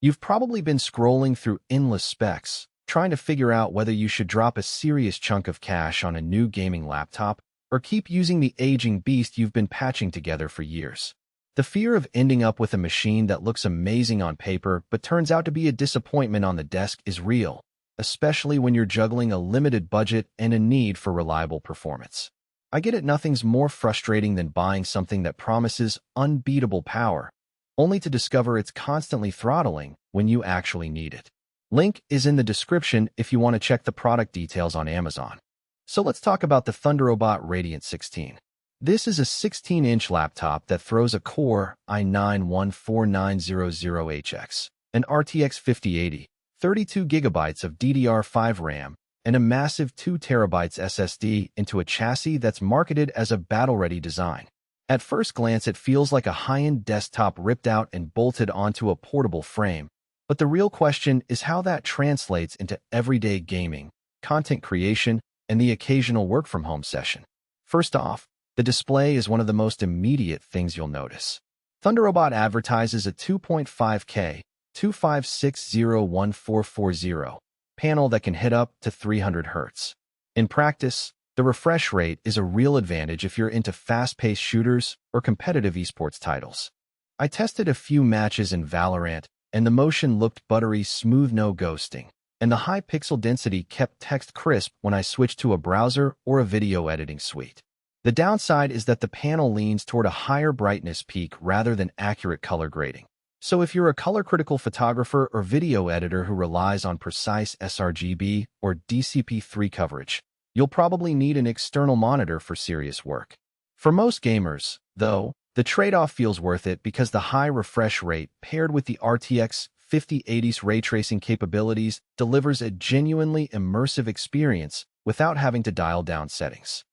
You've probably been scrolling through endless specs, trying to figure out whether you should drop a serious chunk of cash on a new gaming laptop or keep using the aging beast you've been patching together for years. The fear of ending up with a machine that looks amazing on paper but turns out to be a disappointment on the desk is real, especially when you're juggling a limited budget and a need for reliable performance. I get it, nothing's more frustrating than buying something that promises unbeatable power, only to discover it's constantly throttling when you actually need it. Link is in the description if you want to check the product details on Amazon. So let's talk about the Thunderobot Radiant 16. This is a 16-inch laptop that throws a Core i9-14900HX, an RTX 5080, 32 GB of DDR5 RAM, and a massive 2 TB SSD into a chassis that's marketed as a battle-ready design. At first glance, it feels like a high-end desktop ripped out and bolted onto a portable frame, but the real question is how that translates into everyday gaming, content creation, and the occasional work-from-home session. First off, the display is one of the most immediate things you'll notice. Thunderobot advertises a 2.5K 25601440 panel that can hit up to 300 Hz. In practice, the refresh rate is a real advantage if you're into fast-paced shooters or competitive esports titles. I tested a few matches in Valorant, and the motion looked buttery smooth, no ghosting, and the high pixel density kept text crisp when I switched to a browser or a video editing suite. The downside is that the panel leans toward a higher brightness peak rather than accurate color grading. So if you're a color-critical photographer or video editor who relies on precise sRGB or DCP-3 coverage, you'll probably need an external monitor for serious work. For most gamers, though, the trade-off feels worth it because the high refresh rate paired with the RTX 5080's ray tracing capabilities delivers a genuinely immersive experience without having to dial down settings.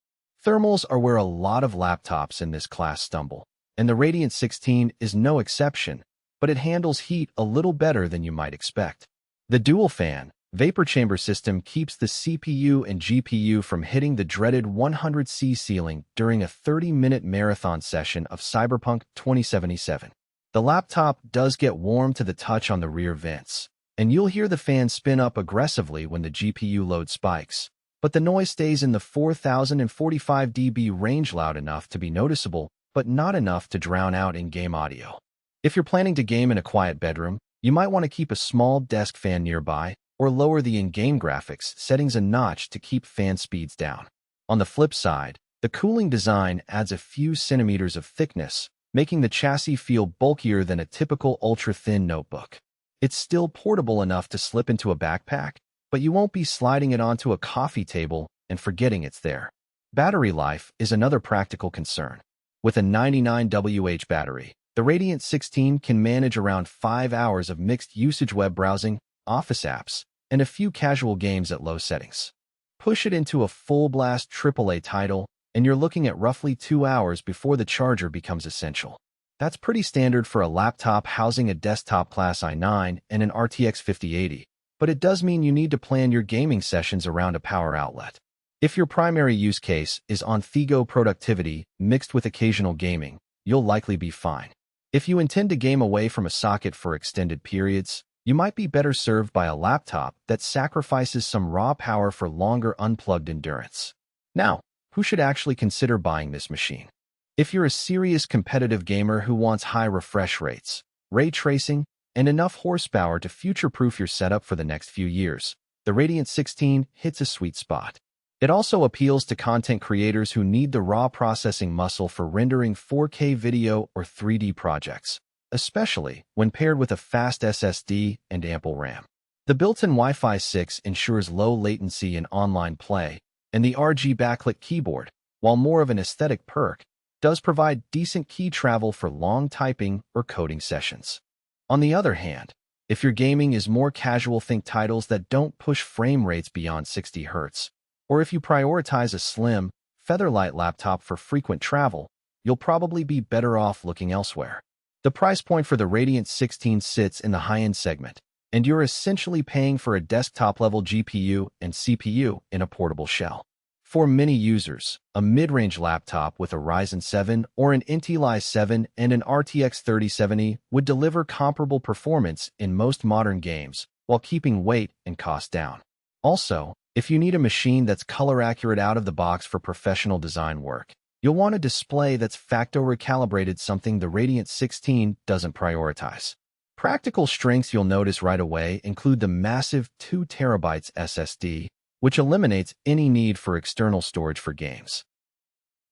Thermals are where a lot of laptops in this class stumble, and the Radiant 16 is no exception, but it handles heat a little better than you might expect. The dual-fan, vapor chamber system keeps the CPU and GPU from hitting the dreaded 100°C ceiling during a 30-minute marathon session of Cyberpunk 2077. The laptop does get warm to the touch on the rear vents, and you'll hear the fan spin up aggressively when the GPU load spikes, but the noise stays in the 4045 dB range, loud enough to be noticeable, but not enough to drown out in-game audio. If you're planning to game in a quiet bedroom, you might want to keep a small desk fan nearby, or lower the in-game graphics settings a notch to keep fan speeds down. On the flip side, the cooling design adds a few centimeters of thickness, making the chassis feel bulkier than a typical ultra-thin notebook. It's still portable enough to slip into a backpack, but you won't be sliding it onto a coffee table and forgetting it's there. Battery life is another practical concern. With a 99 mAh battery, the Radiant 16 can manage around 5 hours of mixed-usage web browsing, office apps, and a few casual games at low settings. Push it into a full-blast AAA title, and you're looking at roughly 2 hours before the charger becomes essential. That's pretty standard for a laptop housing a desktop-class i9 and an RTX 5080, but it does mean you need to plan your gaming sessions around a power outlet. If your primary use case is on-the-go productivity mixed with occasional gaming, you'll likely be fine. If you intend to game away from a socket for extended periods, you might be better served by a laptop that sacrifices some raw power for longer unplugged endurance. Now, who should actually consider buying this machine? If you're a serious competitive gamer who wants high refresh rates, ray tracing, and enough horsepower to future-proof your setup for the next few years, the Radiant 16 hits a sweet spot. It also appeals to content creators who need the raw processing muscle for rendering 4K video or 3D projects, especially when paired with a fast SSD and ample RAM. The built-in Wi-Fi 6 ensures low latency in online play, and the RG Backlit keyboard, while more of an aesthetic perk, does provide decent key travel for long typing or coding sessions. On the other hand, if your gaming is more casual, think titles that don't push frame rates beyond 60 Hz, or if you prioritize a slim, featherlight laptop for frequent travel, you'll probably be better off looking elsewhere. The price point for the Radiant 16 sits in the high-end segment, and you're essentially paying for a desktop-level GPU and CPU in a portable shell. For many users, a mid-range laptop with a Ryzen 7 or an Intel i7 and an RTX 3070 would deliver comparable performance in most modern games while keeping weight and cost down. Also, if you need a machine that's color-accurate out of the box for professional design work, you'll want a display that's factory-recalibrated, something the Radiant 16 doesn't prioritize. Practical strengths you'll notice right away include the massive 2 TB SSD, which eliminates any need for external storage for games.